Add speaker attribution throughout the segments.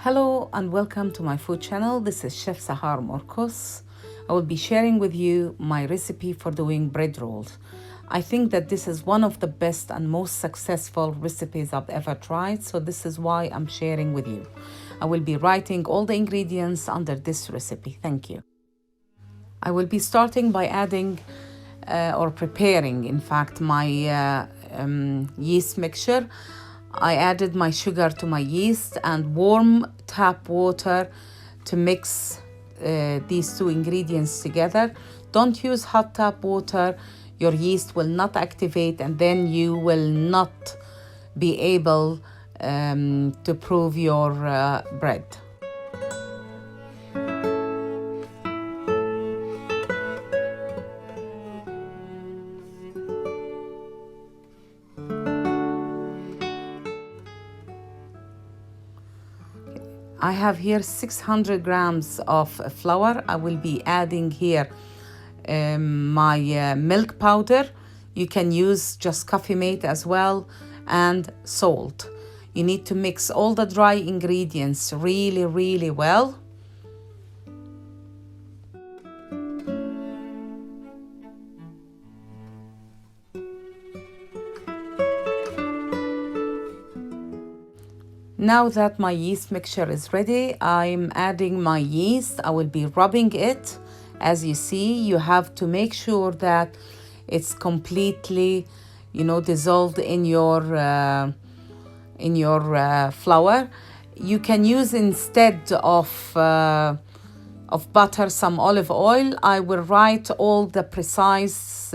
Speaker 1: Hello and welcome to my food channel. This is Chef Sahar Morkos. I will be sharing with you my recipe for doing bread rolls. I think that this is one of the best and most successful recipes I've ever tried, so this is why I'm sharing with you. I will be writing all the ingredients under this recipe. Thank you. I will be starting by adding or preparing, in fact, my yeast mixture. I added my sugar to my yeast and warm tap water to mix these two ingredients together. Don't use hot tap water. Your yeast will not activate and then you will not be able to prove your bread. I have here 600 grams of flour. I will be adding here my milk powder. You can use just coffee mate as well, and salt. You need to mix all the dry ingredients really well. Now that my yeast mixture is ready, I'm adding my yeast. I will be rubbing it. As you see, you have to make sure that it's completely, dissolved in your flour. You can use instead of butter some olive oil. I will write all the precise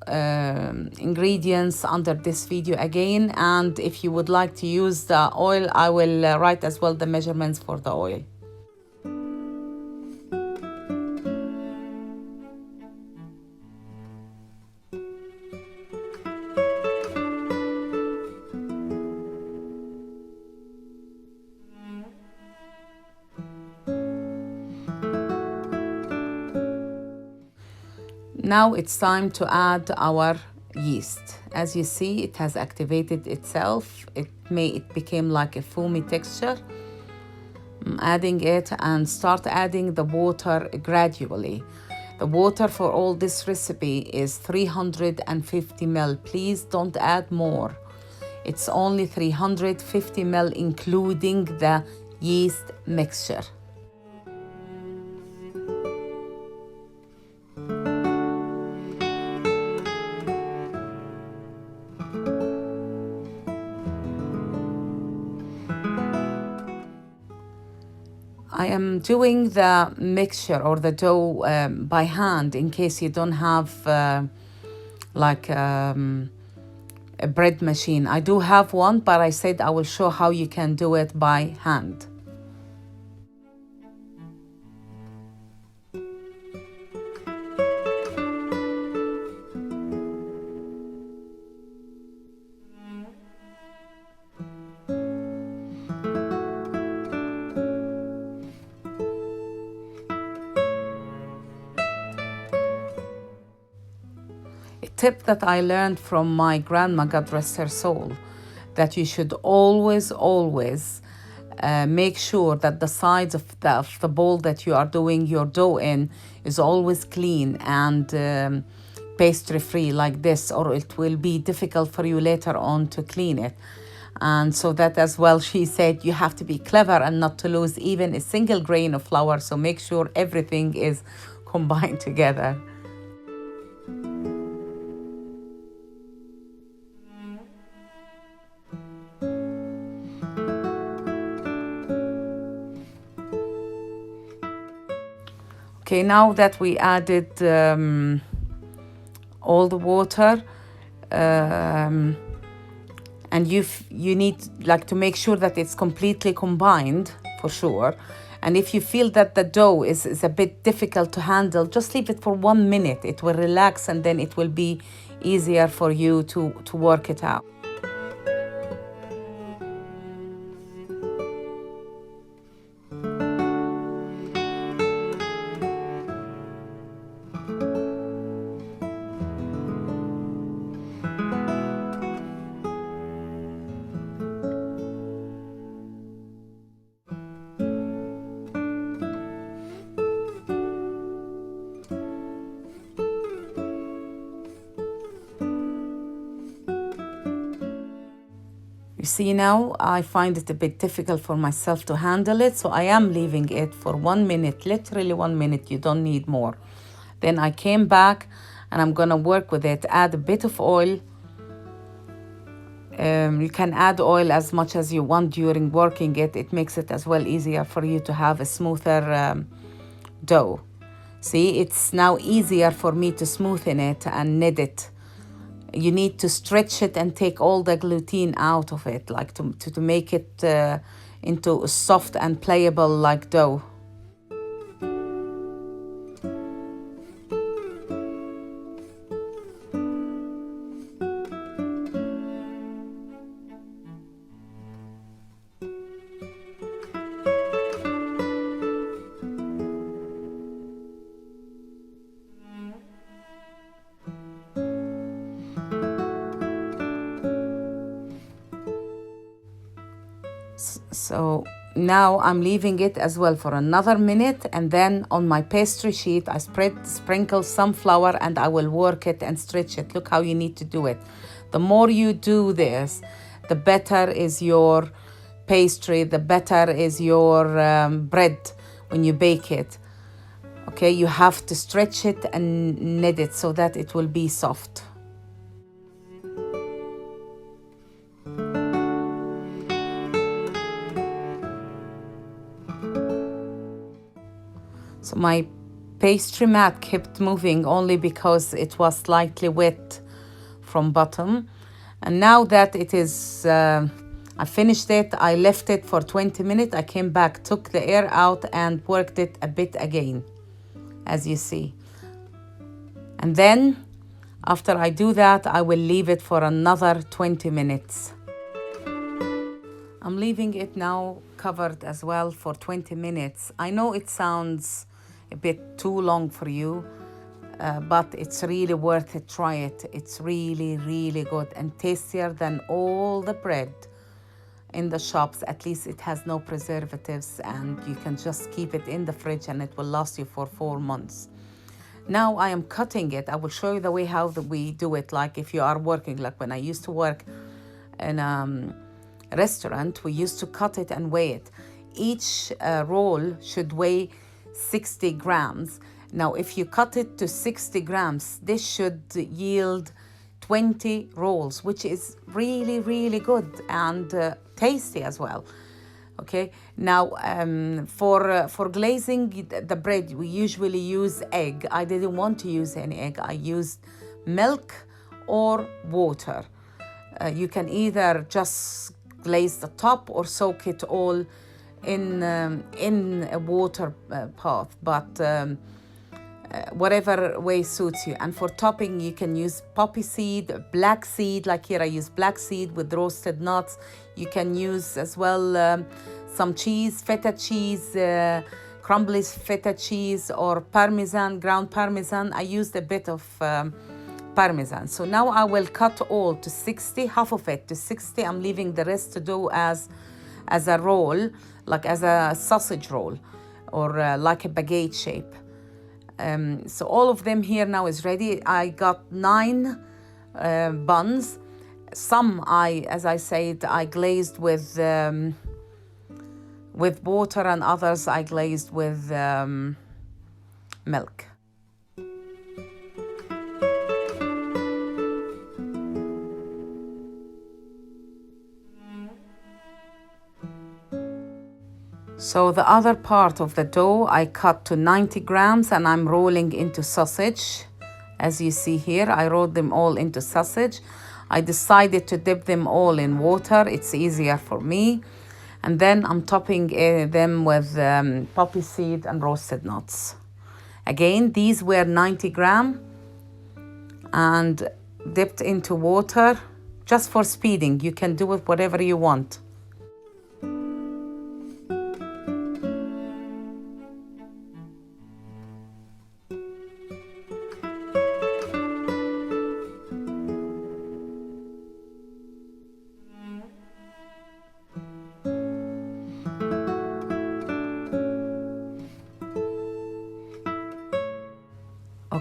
Speaker 1: ingredients under this video again, and if you would like to use the oil, I will write as well the measurements for the oil. Now it's time to add our yeast. As you see, it has activated itself. It became like a foamy texture. I'm adding it and start adding the water gradually. The water for all this recipe is 350 ml. Please don't add more. It's only 350 ml including the yeast mixture. I am doing the mixture or the dough by hand in case you don't have a bread machine. I do have one, but I said I will show how you can do it by hand. Tip that I learned from my grandma, God rest her soul, that you should always make sure that the sides of the bowl that you are doing your dough in is always clean and pastry free like this, or it will be difficult for you later on to clean it. And so that as well, she said you have to be clever and not to lose even a single grain of flour, so make sure everything is combined together. Okay, now that we added all the water, and you need to make sure that it's completely combined for sure. And if you feel that the dough is a bit difficult to handle, just leave it for 1 minute. It will relax and then it will be easier for you to work it out. You see now, I find it a bit difficult for myself to handle it, so I am leaving it for 1 minute, literally 1 minute. You don't need more. Then I came back and I'm gonna work with it. Add a bit of oil. You can add oil as much as you want during working it. It makes it as well easier for you to have a smoother dough. See, it's now easier for me to smoothen it and knead it. You need to stretch it and take all the gluten out of it, like to make it into a soft and pliable like dough. So now I'm leaving it as well for another minute, and then on my pastry sheet I sprinkle some flour and I will work it and stretch it. Look how you need to do it. The more you do this, the better is your pastry, the better is your bread when you bake it. Okay, you have to stretch it and knead it so that it will be soft. So my pastry mat kept moving only because it was slightly wet from bottom. And now that it is, I finished it, I left it for 20 minutes. I came back, took the air out and worked it a bit again, as you see. And then after I do that, I will leave it for another 20 minutes. I'm leaving it now covered as well for 20 minutes. I know it sounds a bit too long for you, but it's really worth it. Try it. It's really, really good and tastier than all the bread in the shops. At least it has no preservatives and you can just keep it in the fridge and it will last you for 4 months. Now I am cutting it. I will show you the way how we do it. Like if you are working, like when I used to work in a restaurant, we used to cut it and weigh it. Each roll should weigh 60 grams. Now, if you cut it to 60 grams, this should yield 20 rolls, which is really, really good and tasty as well. Okay, now for glazing the bread, we usually use egg. I didn't want to use any egg. I used milk or water. You can either just glaze the top or soak it all in a water bath, but whatever way suits you. And for topping, you can use poppy seed, black seed. Like here I use black seed with roasted nuts. You can use as well some cheese, feta cheese, crumbly feta cheese, or parmesan, ground parmesan. I used a bit of parmesan. So now I will cut all to 60, half of it to 60. I'm leaving the rest to do as a roll, like as a sausage roll or like a baguette shape. So all of them here now is ready. I got 9 buns. Some as I said, I glazed with water, and others I glazed with milk. So the other part of the dough I cut to 90 grams and I'm rolling into sausage. As you see here, I rolled them all into sausage. I decided to dip them all in water. It's easier for me. And then I'm topping them with poppy seed and roasted nuts. Again, these were 90 grams and dipped into water just for speeding. You can do it whatever you want.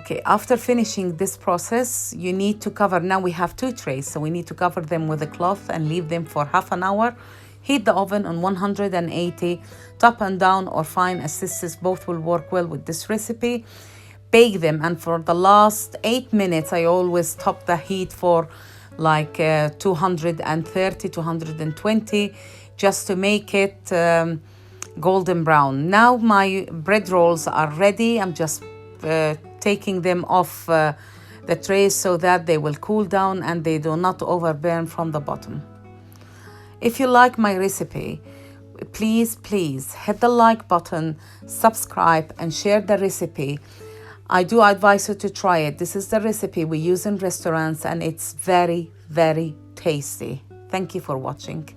Speaker 1: Okay, after finishing this process, you need to cover, now we have 2 trays, so we need to cover them with a cloth and leave them for half an hour. Heat the oven on 180, top and down or fine assistance, both will work well with this recipe. Bake them, and for the last 8 minutes, I always top the heat for like 230, 220, just to make it golden brown. Now my bread rolls are ready. I'm just taking them off the trays so that they will cool down and they do not overburn from the bottom. If you like my recipe, please hit the like button, subscribe and share the recipe. I do advise you to try it. This is the recipe we use in restaurants and it's very, very tasty. Thank you for watching.